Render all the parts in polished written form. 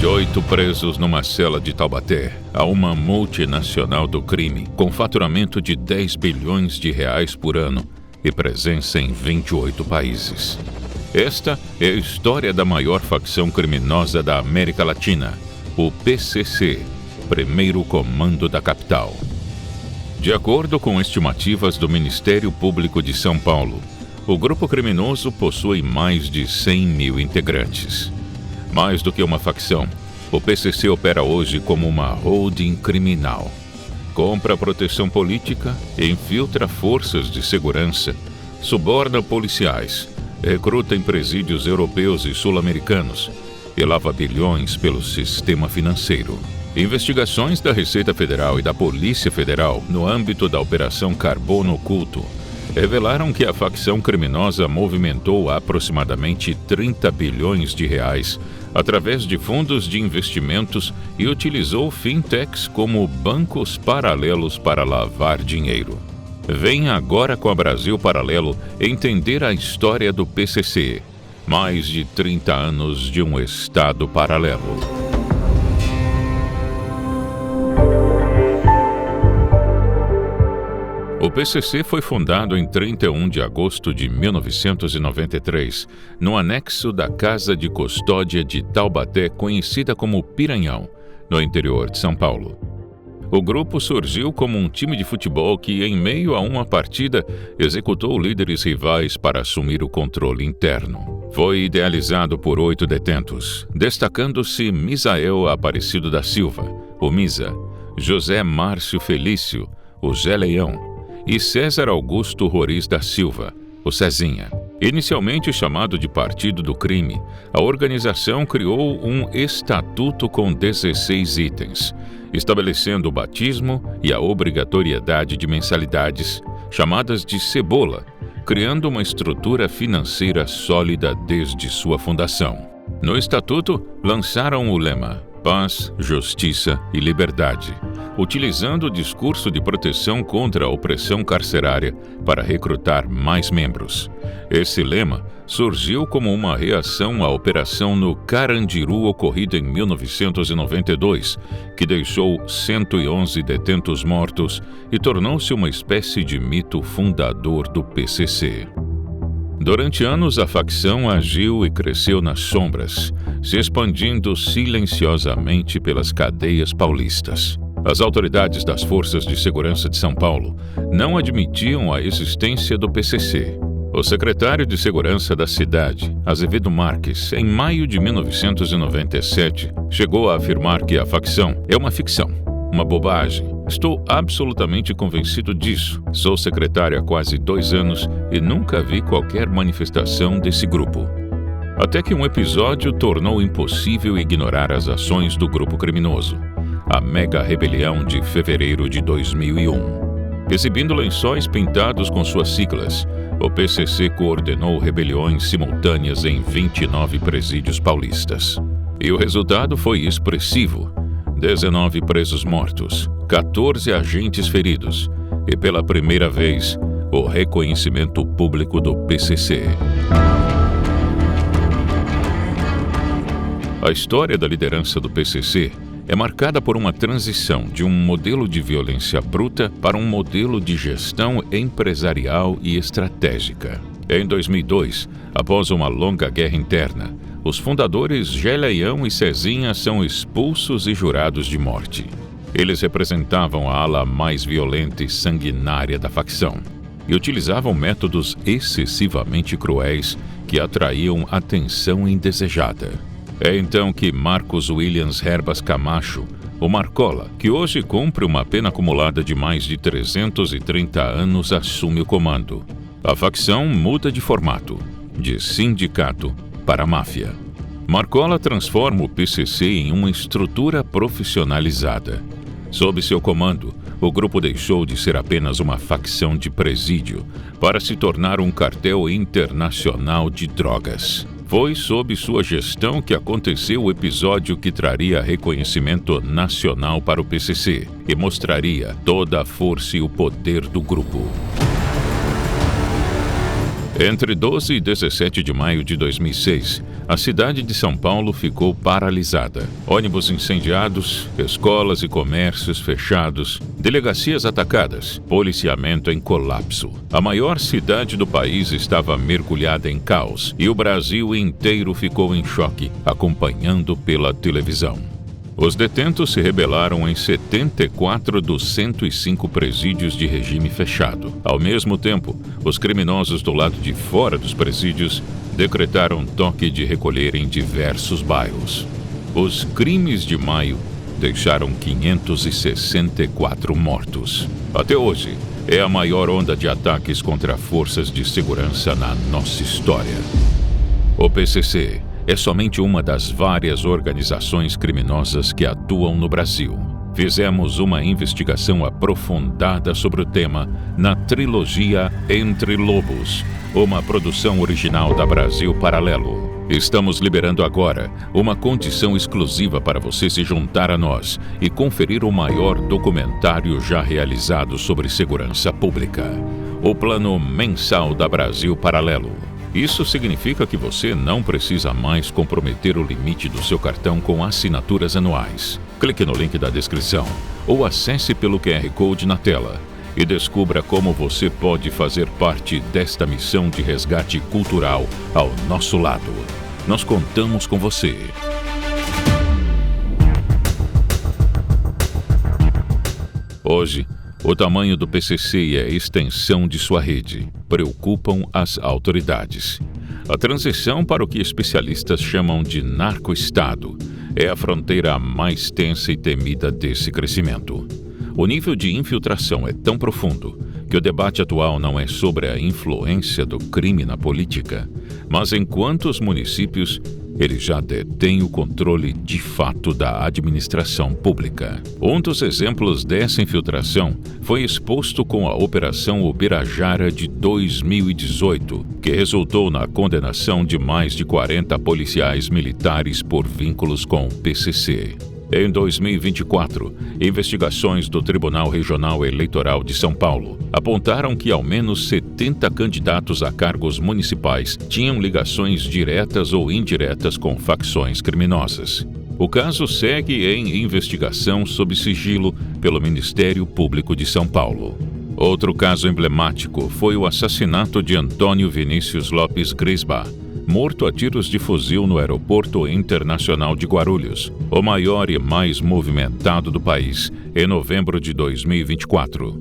De 8 presos numa cela de Taubaté, há uma multinacional do crime com faturamento de 10 bilhões de reais por ano e presença em 28 países. Esta é a história da maior facção criminosa da América Latina, o PCC, Primeiro Comando da Capital. De acordo com estimativas do Ministério Público de São Paulo, o grupo criminoso possui mais de 100 mil integrantes. Mais do que uma facção, o PCC opera hoje como uma holding criminal. Compra proteção política, infiltra forças de segurança, suborna policiais, recruta em presídios europeus e sul-americanos e lava bilhões pelo sistema financeiro. Investigações da Receita Federal e da Polícia Federal no âmbito da Operação Carbono Oculto revelaram que a facção criminosa movimentou aproximadamente 30 bilhões de reais através de fundos de investimentos e utilizou fintechs como bancos paralelos para lavar dinheiro. Venha agora com a Brasil Paralelo entender a história do PCC. Mais de 30 anos de um Estado paralelo. O PCC foi fundado em 31 de agosto de 1993, no anexo da Casa de Custódia de Taubaté, conhecida como Piranhão, no interior de São Paulo. O grupo surgiu como um time de futebol que, em meio a uma partida, executou líderes rivais para assumir o controle interno. Foi idealizado por 8 detentos, destacando-se Misael Aparecido da Silva, o Misa, José Márcio Felício, o Zé Leão, e César Augusto Roriz da Silva, o Cezinha. Inicialmente chamado de Partido do Crime, a organização criou um estatuto com 16 itens, estabelecendo o batismo e a obrigatoriedade de mensalidades, chamadas de cebola, criando uma estrutura financeira sólida desde sua fundação. No estatuto, lançaram o lema Paz, Justiça e Liberdade, utilizando o discurso de proteção contra a opressão carcerária para recrutar mais membros. Esse lema surgiu como uma reação à operação no Carandiru ocorrida em 1992, que deixou 111 detentos mortos e tornou-se uma espécie de mito fundador do PCC. Durante anos, a facção agiu e cresceu nas sombras, se expandindo silenciosamente pelas cadeias paulistas. As autoridades das Forças de Segurança de São Paulo não admitiam a existência do PCC. O secretário de Segurança da cidade, Azevedo Marques, em maio de 1997, chegou a afirmar que a facção é uma ficção, uma bobagem. Estou absolutamente convencido disso. Sou secretário há quase 2 anos e nunca vi qualquer manifestação desse grupo. Até que um episódio tornou impossível ignorar as ações do grupo criminoso. A mega rebelião de fevereiro de 2001. Exibindo lençóis pintados com suas siglas, o PCC coordenou rebeliões simultâneas em 29 presídios paulistas. E o resultado foi expressivo. 19 presos mortos, 14 agentes feridos e, pela primeira vez, o reconhecimento público do PCC. A história da liderança do PCC é marcada por uma transição de um modelo de violência bruta para um modelo de gestão empresarial e estratégica. Em 2002, após uma longa guerra interna, os fundadores Zé Leão e Cezinha são expulsos e jurados de morte. Eles representavam a ala mais violenta e sanguinária da facção e utilizavam métodos excessivamente cruéis que atraíam atenção indesejada. É então que Marcos Williams Herbas Camacho, o Marcola, que hoje cumpre uma pena acumulada de mais de 330 anos, assume o comando. A facção muda de formato, de sindicato para máfia. Marcola transforma o PCC em uma estrutura profissionalizada. Sob seu comando, o grupo deixou de ser apenas uma facção de presídio para se tornar um cartel internacional de drogas. Foi sob sua gestão que aconteceu o episódio que traria reconhecimento nacional para o PCC e mostraria toda a força e o poder do grupo. Entre 12 e 17 de maio de 2006, a cidade de São Paulo ficou paralisada. Ônibus incendiados, escolas e comércios fechados, delegacias atacadas, policiamento em colapso. A maior cidade do país estava mergulhada em caos e o Brasil inteiro ficou em choque, acompanhando pela televisão. Os detentos se rebelaram em 74 dos 105 presídios de regime fechado. Ao mesmo tempo, os criminosos do lado de fora dos presídios decretaram toque de recolher em diversos bairros. Os crimes de maio deixaram 564 mortos. Até hoje, é a maior onda de ataques contra forças de segurança na nossa história. O PCC é somente uma das várias organizações criminosas que atuam no Brasil. Fizemos uma investigação aprofundada sobre o tema na trilogia Entre Lobos, uma produção original da Brasil Paralelo. Estamos liberando agora uma condição exclusiva para você se juntar a nós e conferir o maior documentário já realizado sobre segurança pública, o Plano Mensal da Brasil Paralelo. Isso significa que você não precisa mais comprometer o limite do seu cartão com assinaturas anuais. Clique no link da descrição ou acesse pelo QR Code na tela e descubra como você pode fazer parte desta missão de resgate cultural ao nosso lado. Nós contamos com você. Hoje, o tamanho do PCC e a extensão de sua rede preocupam as autoridades. A transição para o que especialistas chamam de narco-estado é a fronteira mais tensa e temida desse crescimento. O nível de infiltração é tão profundo que o debate atual não é sobre a influência do crime na política, mas em quantos municípios ele já detém o controle de fato da administração pública. Um dos exemplos dessa infiltração foi exposto com a Operação Ubirajara de 2018, que resultou na condenação de mais de 40 policiais militares por vínculos com o PCC. Em 2024, investigações do Tribunal Regional Eleitoral de São Paulo apontaram que ao menos 70 candidatos a cargos municipais tinham ligações diretas ou indiretas com facções criminosas. O caso segue em investigação sob sigilo pelo Ministério Público de São Paulo. Outro caso emblemático foi o assassinato de Antônio Vinícius Lopes Grisba, morto a tiros de fuzil no Aeroporto Internacional de Guarulhos, o maior e mais movimentado do país, em novembro de 2024.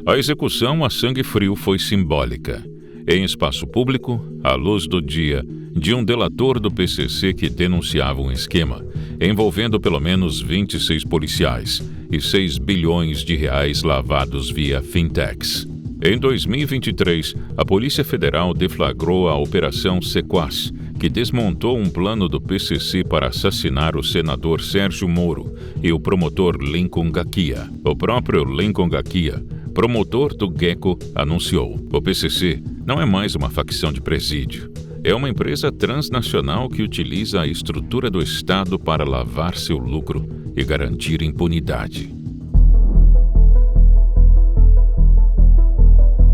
A execução a sangue frio foi simbólica. Em espaço público, à luz do dia, de um delator do PCC que denunciava um esquema envolvendo pelo menos 26 policiais e 6 bilhões de reais lavados via fintechs. Em 2023, a Polícia Federal deflagrou a Operação Sequaz, que desmontou um plano do PCC para assassinar o senador Sérgio Moro e o promotor Lincoln Gakia. O próprio Lincoln Gakia, promotor do Gecko, anunciou: o PCC não é mais uma facção de presídio. É uma empresa transnacional que utiliza a estrutura do Estado para lavar seu lucro e garantir impunidade.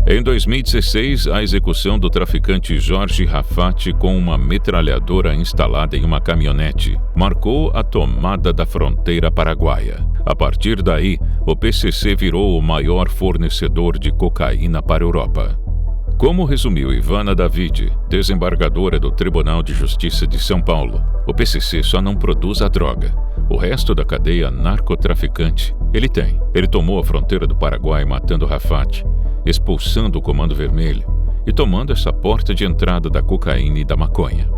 Em 2016, a execução do traficante Jorge Rafati com uma metralhadora instalada em uma caminhonete marcou a tomada da fronteira paraguaia. A partir daí, o PCC virou o maior fornecedor de cocaína para a Europa. Como resumiu Ivana David, desembargadora do Tribunal de Justiça de São Paulo, o PCC só não produz a droga. O resto da cadeia narcotraficante ele tem. Ele tomou a fronteira do Paraguai matando Rafati, expulsando o Comando Vermelho e tomando essa porta de entrada da cocaína e da maconha.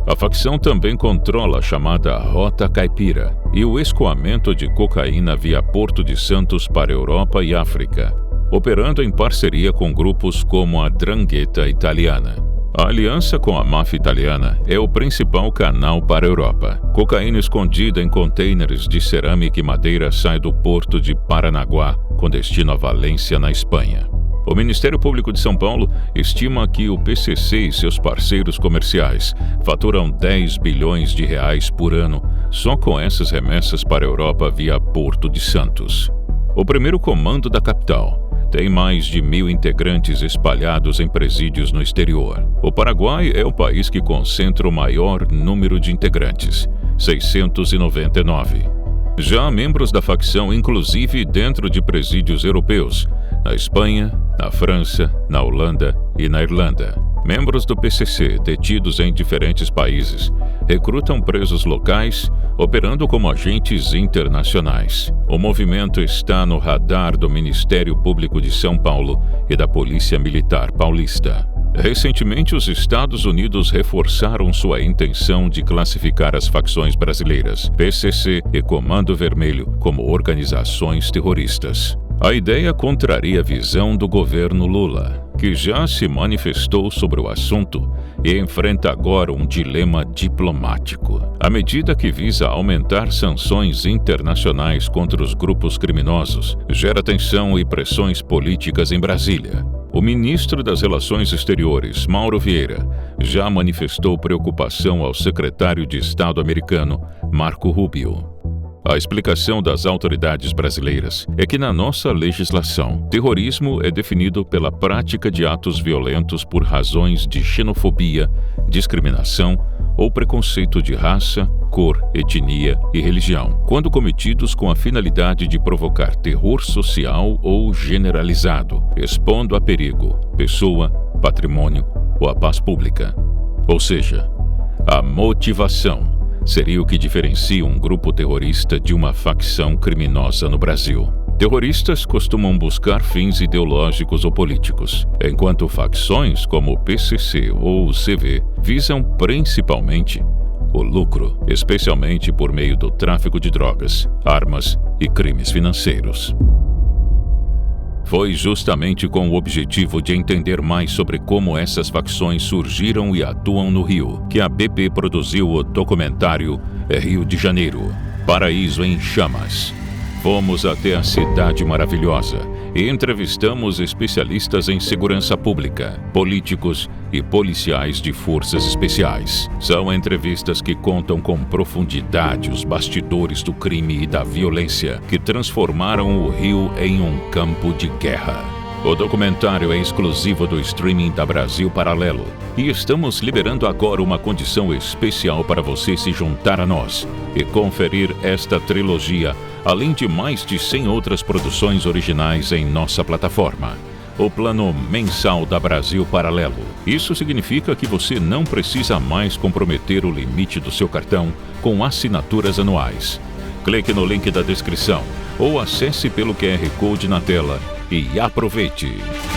A facção também controla a chamada Rota Caipira e o escoamento de cocaína via Porto de Santos para a Europa e África, operando em parceria com grupos como a 'Ndrangheta italiana. A aliança com a máfia italiana é o principal canal para a Europa. Cocaína escondida em contêineres de cerâmica e madeira sai do porto de Paranaguá, com destino a Valência, na Espanha. O Ministério Público de São Paulo estima que o PCC e seus parceiros comerciais faturam 10 bilhões de reais por ano só com essas remessas para a Europa via Porto de Santos. O primeiro comando da capital tem mais de 1.000 integrantes espalhados em presídios no exterior. O Paraguai é o país que concentra o maior número de integrantes, 699. Já há membros da facção, inclusive dentro de presídios europeus, na Espanha, na França, na Holanda e na Irlanda. Membros do PCC, detidos em diferentes países, recrutam presos locais, operando como agentes internacionais. O movimento está no radar do Ministério Público de São Paulo e da Polícia Militar Paulista. Recentemente, os Estados Unidos reforçaram sua intenção de classificar as facções brasileiras, PCC e Comando Vermelho, como organizações terroristas. A ideia contraria a visão do governo Lula, que já se manifestou sobre o assunto e enfrenta agora um dilema diplomático. A medida, que visa aumentar sanções internacionais contra os grupos criminosos, gera tensão e pressões políticas em Brasília. O ministro das Relações Exteriores, Mauro Vieira, já manifestou preocupação ao secretário de Estado americano, Marco Rubio. A explicação das autoridades brasileiras é que, na nossa legislação, terrorismo é definido pela prática de atos violentos por razões de xenofobia, discriminação ou preconceito de raça, cor, etnia e religião, quando cometidos com a finalidade de provocar terror social ou generalizado, expondo a perigo pessoa, patrimônio ou a paz pública. Ou seja, a motivação seria o que diferencia um grupo terrorista de uma facção criminosa no Brasil. Terroristas costumam buscar fins ideológicos ou políticos, enquanto facções como o PCC ou o CV visam principalmente o lucro, especialmente por meio do tráfico de drogas, armas e crimes financeiros. Foi justamente com o objetivo de entender mais sobre como essas facções surgiram e atuam no Rio que a BP produziu o documentário Rio de Janeiro, Paraíso em Chamas. Fomos até a cidade maravilhosa e entrevistamos especialistas em segurança pública, políticos e policiais de forças especiais. São entrevistas que contam com profundidade os bastidores do crime e da violência que transformaram o Rio em um campo de guerra. O documentário é exclusivo do streaming da Brasil Paralelo e estamos liberando agora uma condição especial para você se juntar a nós e conferir esta trilogia, além de mais de 100 outras produções originais em nossa plataforma. O plano mensal da Brasil Paralelo. Isso significa que você não precisa mais comprometer o limite do seu cartão com assinaturas anuais. Clique no link da descrição ou acesse pelo QR Code na tela e aproveite!